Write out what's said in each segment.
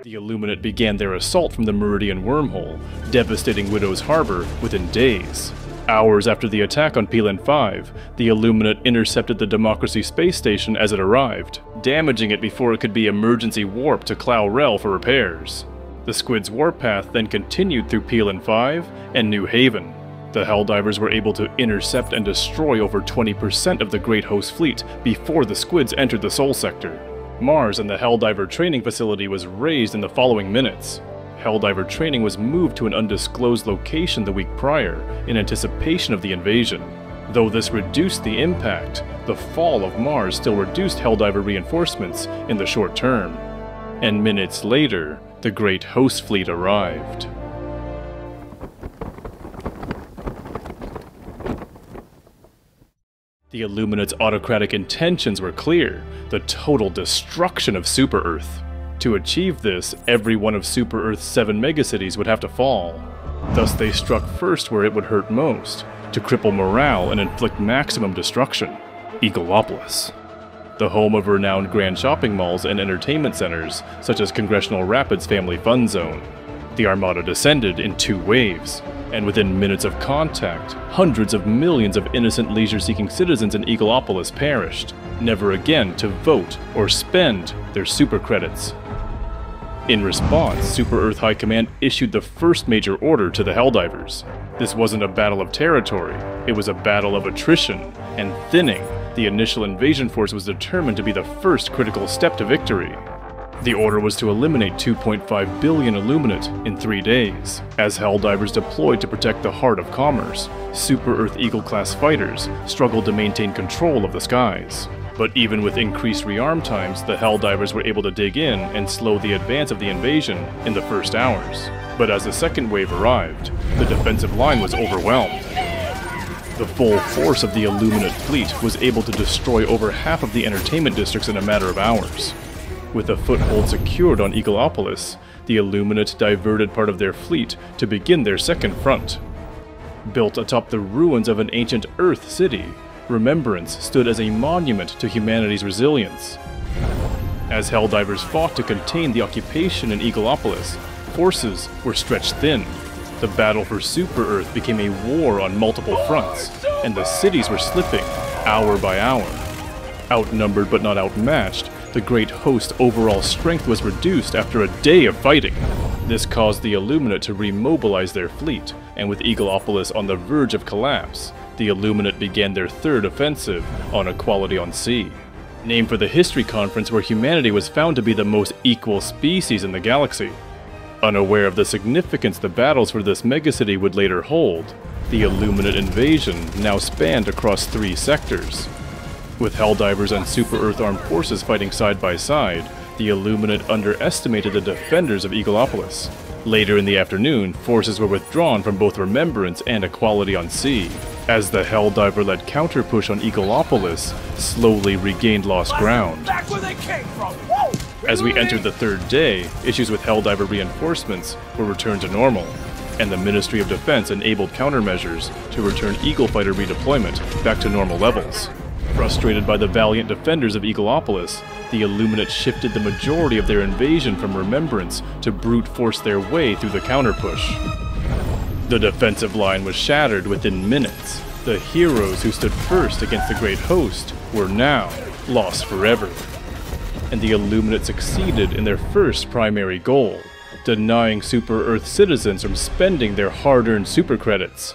The Illuminate began their assault from the Meridian wormhole, devastating Widow's Harbor within days. Hours after the attack on Pelan 5, the Illuminate intercepted the Democracy space station as it arrived, damaging it before it could be emergency warped to Clow-Rel for repairs. The Squid's warpath then continued through Pelan 5 and New Haven. The Helldivers were able to intercept and destroy over 20% of the Great Host fleet before the Squids entered the Sol Sector. Mars and the Helldiver training facility was razed in the following minutes. Helldiver training was moved to an undisclosed location the week prior in anticipation of the invasion. Though this reduced the impact, the fall of Mars still reduced Helldiver reinforcements in the short term. And minutes later, the Great Host fleet arrived. The Illuminate's autocratic intentions were clear: the total destruction of Super Earth. To achieve this, every one of Super Earth's 7 megacities would have to fall. Thus they struck first where it would hurt most, to cripple morale and inflict maximum destruction: Eagleopolis. The home of renowned grand shopping malls and entertainment centers, such as Congressional Rapids Family Fun Zone. The Armada descended in 2 waves, and within minutes of contact, hundreds of millions of innocent leisure-seeking citizens in Eagleopolis perished, never again to vote or spend their super credits. In response, Super Earth High Command issued the first major order to the Helldivers. This wasn't a battle of territory, it was a battle of attrition and thinning. The initial invasion force was determined to be the first critical step to victory. The order was to eliminate 2.5 billion Illuminate in 3 days. As Helldivers deployed to protect the heart of commerce, Super Earth Eagle-class fighters struggled to maintain control of the skies. But even with increased rearm times, the Helldivers were able to dig in and slow the advance of the invasion in the first hours. But as the second wave arrived, the defensive line was overwhelmed. The full force of the Illuminate fleet was able to destroy over half of the entertainment districts in a matter of hours. With a foothold secured on Eagleopolis, the Illuminate diverted part of their fleet to begin their second front. Built atop the ruins of an ancient Earth city, Remembrance stood as a monument to humanity's resilience. As Helldivers fought to contain the occupation in Eagleopolis, forces were stretched thin. The battle for Super Earth became a war on multiple fronts, and the cities were slipping hour by hour. Outnumbered but not outmatched, the Great Host overall strength was reduced after a day of fighting. This caused the Illuminate to remobilize their fleet, and with Eagleopolis on the verge of collapse, the Illuminate began their third offensive on Equality on Sea. Named for the history conference where humanity was found to be the most equal species in the galaxy. Unaware of the significance the battles for this megacity would later hold, the Illuminate invasion now spanned across 3 sectors. With Helldivers and Super Earth armed forces fighting side by side, the Illuminate underestimated the defenders of Eagleopolis. Later in the afternoon, forces were withdrawn from both Remembrance and Equality on Sea, as the Helldiver-led counter-push on Eagleopolis slowly regained lost ground. Back where they came from. As we entered the 3rd day, issues with Helldiver reinforcements were returned to normal, and the Ministry of Defense enabled countermeasures to return Eagle Fighter redeployment back to normal levels. Frustrated by the valiant defenders of Eagleopolis, the Illuminate shifted the majority of their invasion from Remembrance to brute force their way through the counter-push. The defensive line was shattered within minutes. The heroes who stood first against the Great Host were now lost forever. And the Illuminate succeeded in their first primary goal, denying Super Earth citizens from spending their hard-earned super credits.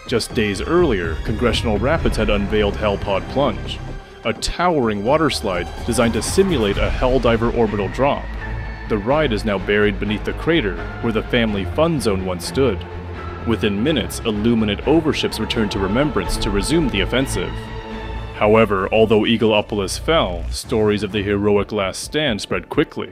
Just days earlier, Congressional Rapids had unveiled Hellpod Plunge, a towering waterslide designed to simulate a Helldiver orbital drop. The ride is now buried beneath the crater where the Family Fun Zone once stood. Within minutes, Illuminate overships returned to Remembrance to resume the offensive. However, although Eagleopolis fell, stories of the heroic last stand spread quickly.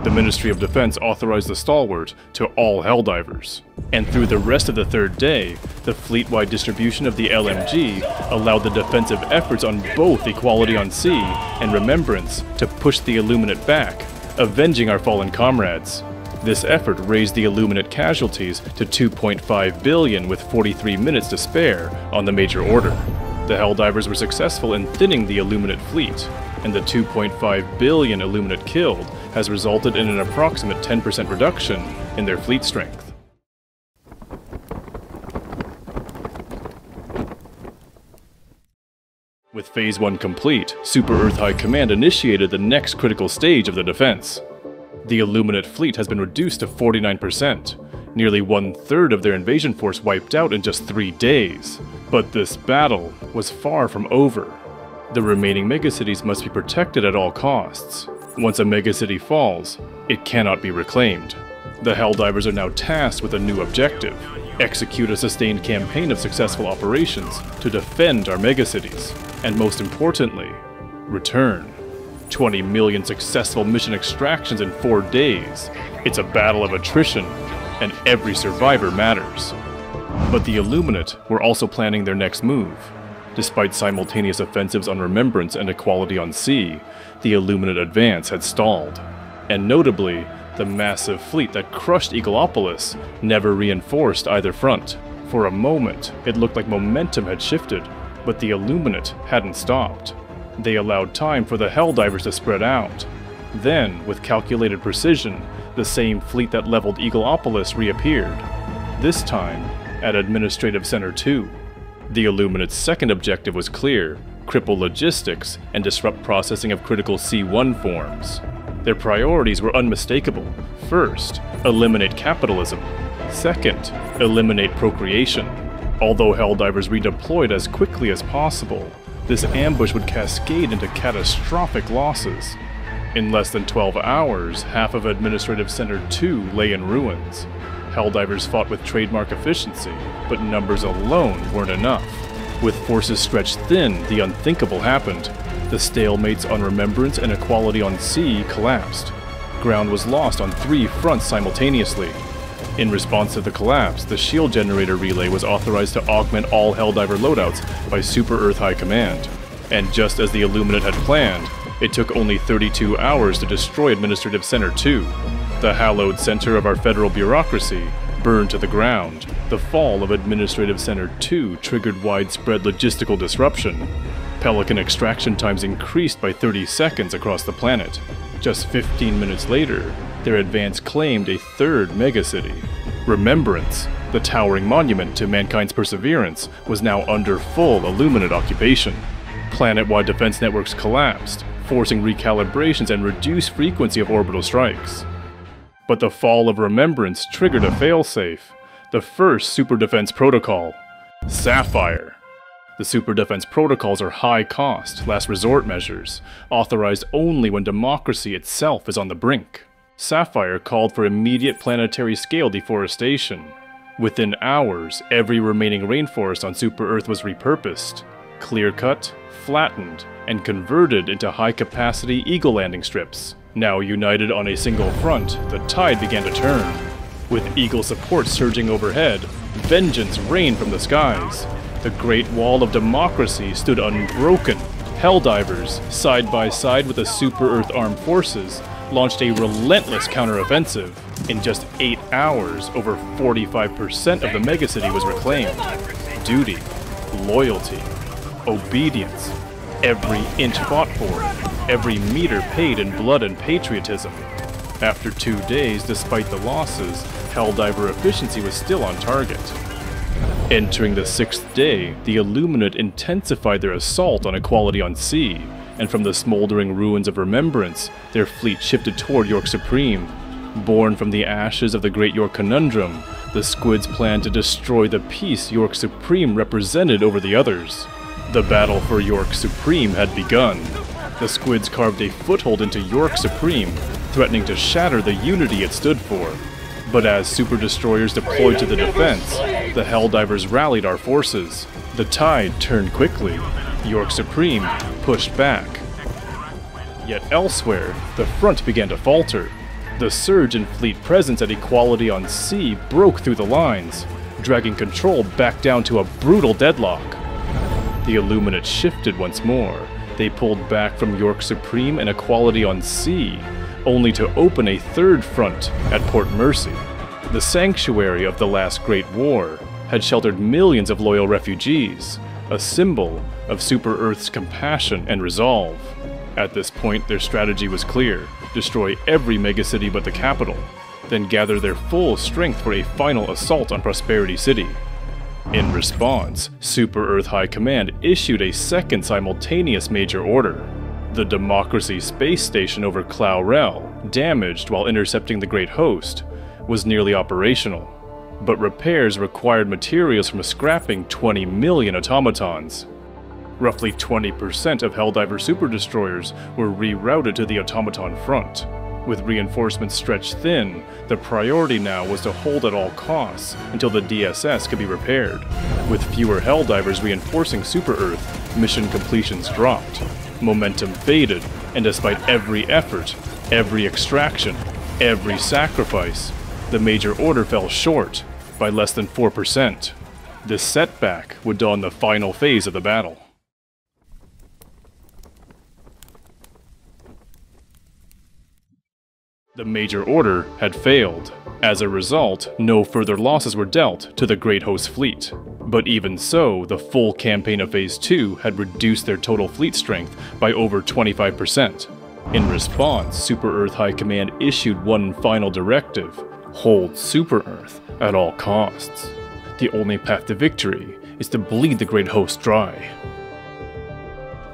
The Ministry of Defense authorized the stalwart to all Helldivers. And through the rest of the 3rd day, the fleet-wide distribution of the LMG allowed the defensive efforts on both Equality on Sea and Remembrance to push the Illuminate back, avenging our fallen comrades. This effort raised the Illuminate casualties to 2.5 billion with 43 minutes to spare on the major order. The Helldivers were successful in thinning the Illuminate fleet, and the 2.5 billion Illuminate killed has resulted in an approximate 10% reduction in their fleet strength. With Phase 1 complete, Super Earth High Command initiated the next critical stage of the defense. The Illuminate fleet has been reduced to 49%, nearly 1/3 of their invasion force wiped out in just 3 days. But this battle was far from over. The remaining megacities must be protected at all costs. Once a megacity falls, it cannot be reclaimed. The Helldivers are now tasked with a new objective: execute a sustained campaign of successful operations to defend our megacities, and most importantly, return. 20 million successful mission extractions in 4 days. It's a battle of attrition, and every survivor matters. But the Illuminate were also planning their next move. Despite simultaneous offensives on Remembrance and Equality on Sea, the Illuminate advance had stalled. And notably, the massive fleet that crushed Eagleopolis never reinforced either front. For a moment, it looked like momentum had shifted, but the Illuminate hadn't stopped. They allowed time for the Helldivers to spread out. Then, with calculated precision, the same fleet that leveled Eagleopolis reappeared. This time, at Administrative Center 2. The Illuminate's second objective was clear: cripple logistics and disrupt processing of critical C1 forms. Their priorities were unmistakable. First, eliminate capitalism. Second, eliminate procreation. Although Helldivers redeployed as quickly as possible, this ambush would cascade into catastrophic losses. In less than 12 hours, half of Administrative Center 2 lay in ruins. Helldivers fought with trademark efficiency, but numbers alone weren't enough. With forces stretched thin, the unthinkable happened. The stalemates on Remembrance and Equality on Sea collapsed. Ground was lost on 3 fronts simultaneously. In response to the collapse, the shield generator relay was authorized to augment all Helldiver loadouts by Super Earth High Command. And just as the Illuminate had planned, it took only 32 hours to destroy Administrative Center 2. The hallowed center of our federal bureaucracy burned to the ground. The fall of Administrative Center 2 triggered widespread logistical disruption. Pelican extraction times increased by 30 seconds across the planet. Just 15 minutes later, their advance claimed a 3rd megacity. Remembrance, the towering monument to mankind's perseverance, was now under full Illuminate occupation. Planet-wide defense networks collapsed, forcing recalibrations and reduced frequency of orbital strikes. But the fall of Remembrance triggered a failsafe: the first Super Defense Protocol, Sapphire. The Super Defense Protocols are high-cost, last resort measures, authorized only when democracy itself is on the brink. Sapphire called for immediate planetary-scale deforestation. Within hours, every remaining rainforest on Super Earth was repurposed, clear-cut, flattened, and converted into high-capacity eagle landing strips. Now united on a single front, the tide began to turn. With eagle support surging overhead, vengeance rained from the skies. The Great Wall of Democracy stood unbroken. Helldivers, side by side with the Super Earth Armed Forces, launched a relentless counteroffensive. In just 8 hours, over 45% of the megacity was reclaimed. Duty, loyalty, obedience, every inch fought for, every meter paid in blood and patriotism. After 2 days, despite the losses, Helldiver efficiency was still on target. Entering the 6th day, the Illuminate intensified their assault on Equality on Sea, and from the smoldering ruins of Remembrance, their fleet shifted toward York Supreme. Born from the ashes of the Great York Conundrum, the Squids planned to destroy the peace York Supreme represented over the others. The battle for York Supreme had begun. The Squids carved a foothold into York Supreme, threatening to shatter the unity it stood for. But as super destroyers deployed to the defense, the Helldivers rallied our forces. The tide turned quickly. York Supreme pushed back. Yet elsewhere, the front began to falter. The surge in fleet presence at Equality on Sea broke through the lines, dragging control back down to a brutal deadlock. The Illuminate shifted once more. They pulled back from York Supreme and Equality on Sea, only to open a 3rd front at Port Mercy. The sanctuary of the last Great War had sheltered millions of loyal refugees, a symbol of Super Earth's compassion and resolve. At this point, their strategy was clear: destroy every megacity but the capital, then gather their full strength for a final assault on Prosperity City. In response, Super Earth High Command issued a second simultaneous major order. The Democracy space station over Clow-Rel, damaged while intercepting the Great Host, was nearly operational, but repairs required materials from scrapping 20 million automatons. Roughly 20% of Helldiver superdestroyers were rerouted to the automaton front. With reinforcements stretched thin, the priority now was to hold at all costs until the DSS could be repaired. With fewer Helldivers reinforcing Super Earth, mission completions dropped. Momentum faded, and despite every effort, every extraction, every sacrifice, the major order fell short by less than 4%. This setback would dawn the final phase of the battle. The major order had failed. As a result, no further losses were dealt to the Great Host fleet. But even so, the full campaign of Phase 2 had reduced their total fleet strength by over 25%. In response, Super Earth High Command issued one final directive: hold Super Earth at all costs. The only path to victory is to bleed the Great Host dry.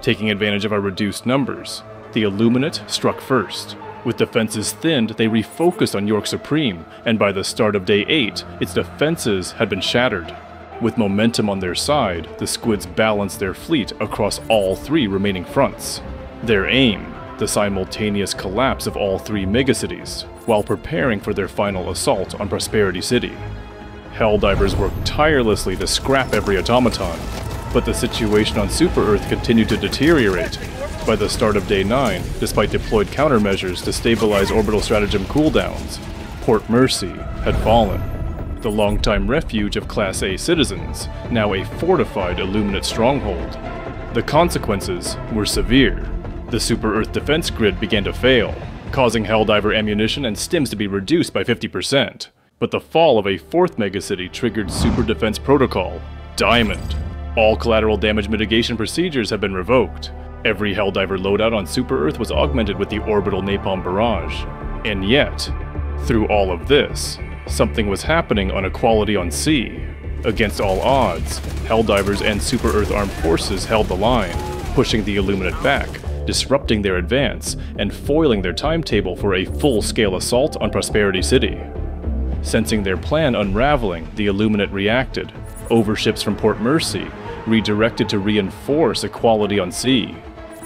Taking advantage of our reduced numbers, the Illuminate struck first. With defenses thinned, they refocused on York Supreme, and by the start of Day 8, its defenses had been shattered. With momentum on their side, the Squids balanced their fleet across all three remaining fronts. Their aim: the simultaneous collapse of all three megacities, while preparing for their final assault on Prosperity City. Helldivers worked tirelessly to scrap every automaton, but the situation on Super Earth continued to deteriorate. By the start of Day 9, despite deployed countermeasures to stabilize orbital stratagem cooldowns, Port Mercy had fallen. The longtime refuge of Class A citizens, now a fortified Illuminate stronghold. The consequences were severe. The Super Earth defense grid began to fail, causing Helldiver ammunition and stims to be reduced by 50%. But the fall of a fourth megacity triggered Super Defense Protocol, Diamond. All collateral damage mitigation procedures have been revoked. Every Helldiver loadout on Super Earth was augmented with the Orbital Napalm Barrage. And yet, through all of this, something was happening on Equality on Sea. Against all odds, Helldivers and Super Earth armed forces held the line, pushing the Illuminate back, disrupting their advance, and foiling their timetable for a full-scale assault on Prosperity City. Sensing their plan unraveling, the Illuminate reacted. Overships from Port Mercy redirected to reinforce Equality on Sea.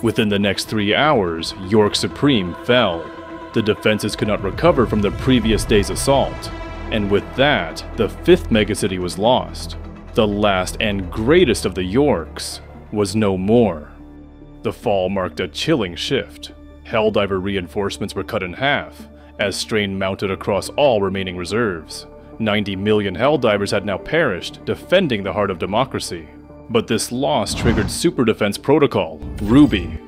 Within the next 3 hours, York Supreme fell. The defenses could not recover from the previous day's assault. And with that, the fifth megacity was lost. The last and greatest of the Yorks was no more. The fall marked a chilling shift. Helldiver reinforcements were cut in half, as strain mounted across all remaining reserves. 90 million Helldivers had now perished, defending the heart of democracy. But this loss triggered Super Defense Protocol, Ruby.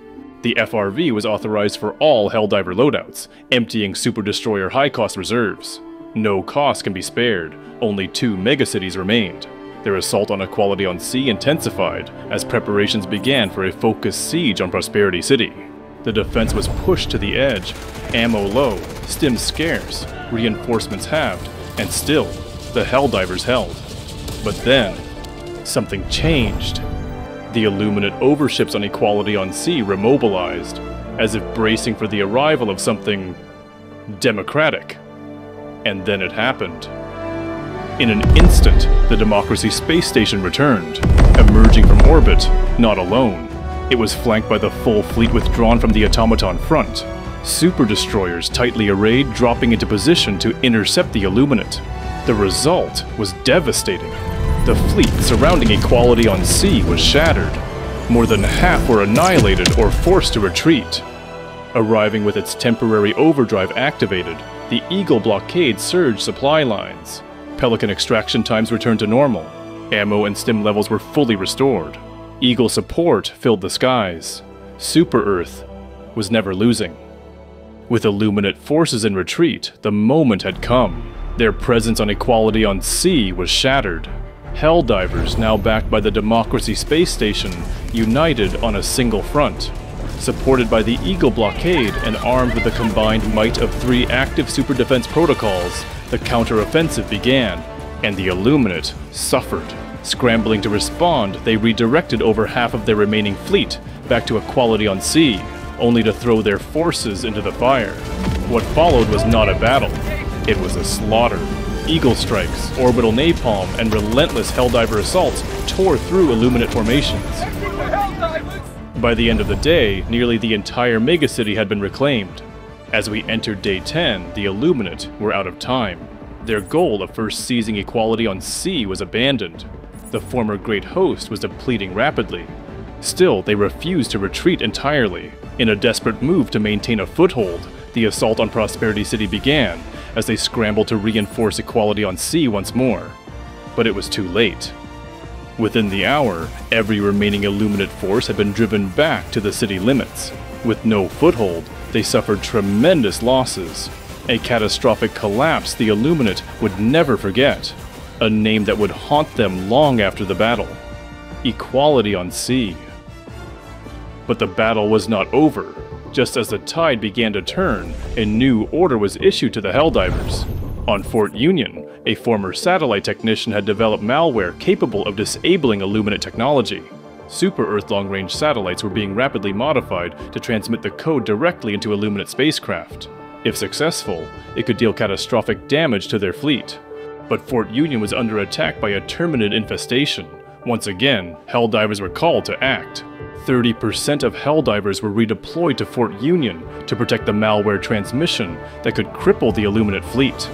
The FRV was authorized for all Helldiver loadouts, emptying Super Destroyer high-cost reserves. No cost can be spared, only 2 megacities remained. Their assault on Equality on Sea intensified, as preparations began for a focused siege on Prosperity City. The defense was pushed to the edge, ammo low, stims scarce, reinforcements halved, and still, the Helldivers held. But then, something changed. The Illuminate overships on Equality on Sea remobilized, as if bracing for the arrival of something democratic. And then it happened. In an instant, the Democracy space station returned, emerging from orbit, not alone. It was flanked by the full fleet withdrawn from the automaton front. Super destroyers tightly arrayed, dropping into position to intercept the Illuminate. The result was devastating. The fleet surrounding Equality on Sea was shattered. More than half were annihilated or forced to retreat. Arriving with its temporary overdrive activated, the Eagle blockade surged supply lines. Pelican extraction times returned to normal. Ammo and stim levels were fully restored. Eagle support filled the skies. Super Earth was never losing. With Illuminate forces in retreat, the moment had come. Their presence on Equality on Sea was shattered. Helldivers, now backed by the Democracy space station, united on a single front. Supported by the Eagle blockade and armed with the combined might of 3 active super defense protocols, the counter-offensive began, and the Illuminate suffered. Scrambling to respond, they redirected over half of their remaining fleet back to equality on sea, only to throw their forces into the fire. What followed was not a battle, it was a slaughter. Eagle strikes, orbital napalm, and relentless Helldiver assaults tore through Illuminate formations. By the end of the day, nearly the entire megacity had been reclaimed. As we entered Day 10, the Illuminate were out of time. Their goal of first seizing equality on sea was abandoned. The former Great Host was depleting rapidly. Still, they refused to retreat entirely. In a desperate move to maintain a foothold, the assault on Prosperity City began, as they scrambled to reinforce equality on sea once more. But it was too late. Within the hour, every remaining Illuminate force had been driven back to the city limits. With no foothold, they suffered tremendous losses. A catastrophic collapse the Illuminate would never forget. A name that would haunt them long after the battle. Equality on sea. But the battle was not over. Just as the tide began to turn, a new order was issued to the Helldivers. On Fort Union, a former satellite technician had developed malware capable of disabling Illuminate technology. Super Earth long-range satellites were being rapidly modified to transmit the code directly into Illuminate spacecraft. If successful, it could deal catastrophic damage to their fleet. But Fort Union was under attack by a Terminid infestation. Once again, Helldivers were called to act. 30% of Helldivers were redeployed to Fort Union to protect the malware transmission that could cripple the Illuminate fleet.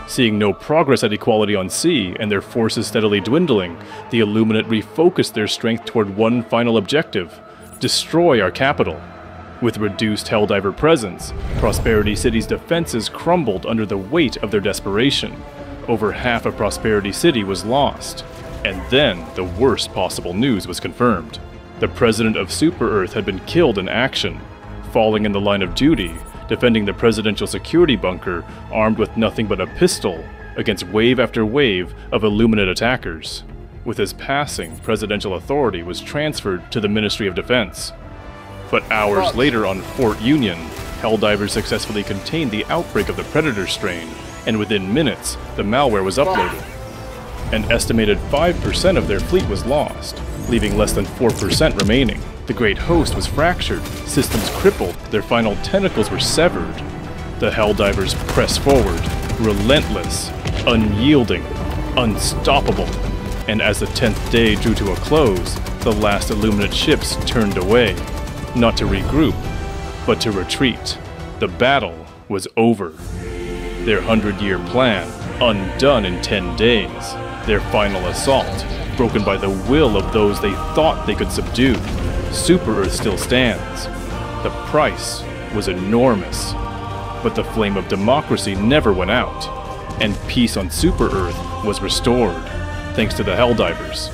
Seeing no progress at equality on sea and their forces steadily dwindling, the Illuminate refocused their strength toward one final objective: destroy our capital. With reduced Helldiver presence, Prosperity City's defenses crumbled under the weight of their desperation. Over half of Prosperity City was lost. And then, the worst possible news was confirmed. The president of Super Earth had been killed in action, falling in the line of duty, defending the presidential security bunker armed with nothing but a pistol against wave after wave of Illuminate attackers. With his passing, presidential authority was transferred to the Ministry of Defense. But hours later on Fort Union, Helldivers successfully contained the outbreak of the Predator strain, and within minutes, the malware was uploaded. An estimated 5% of their fleet was lost, leaving less than 4% remaining. The Great Host was fractured, systems crippled, their final tentacles were severed. The Helldivers pressed forward, relentless, unyielding, unstoppable. And as the 10th day drew to a close, the last Illuminate ships turned away, not to regroup, but to retreat. The battle was over. Their 100-year plan undone in 10 days. Their final assault broken by the will of those they thought they could subdue. Super Earth still stands. The price was enormous, but the flame of democracy never went out, and peace on Super Earth was restored, thanks to the Helldivers.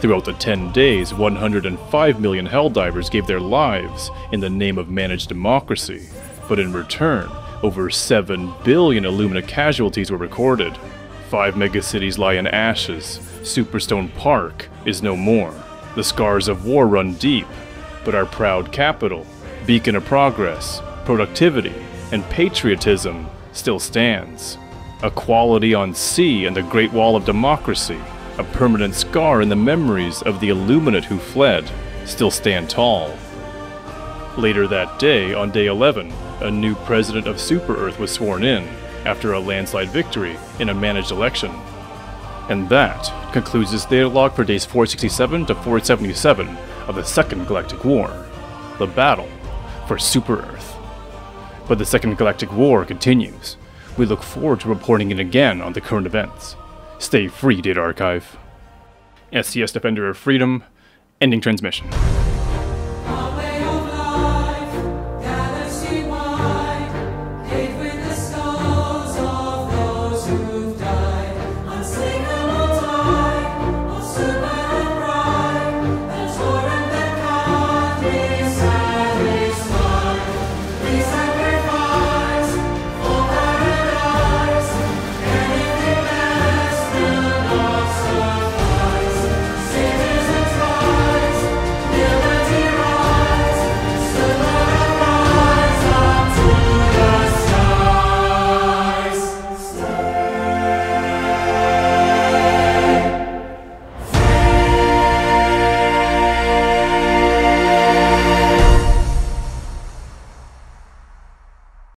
Throughout the 10 days, 105 million Helldivers gave their lives in the name of managed democracy, but in return, over 7 billion Illumina casualties were recorded. 5 megacities lie in ashes. Superstone Park is no more. The scars of war run deep, but our proud capital, beacon of progress, productivity, and patriotism still stands. Equality on sea and the Great Wall of Democracy, a permanent scar in the memories of the Illuminate who fled, still stand tall. Later that day, on day 11, a new president of Super Earth was sworn in, after a landslide victory in a managed election. And that concludes this data log for days 467 to 477 of the Second Galactic War, the battle for Super Earth. But the Second Galactic War continues. We look forward to reporting it again on the current events. Stay free, Data Archive. SES Defender of Freedom, ending transmission.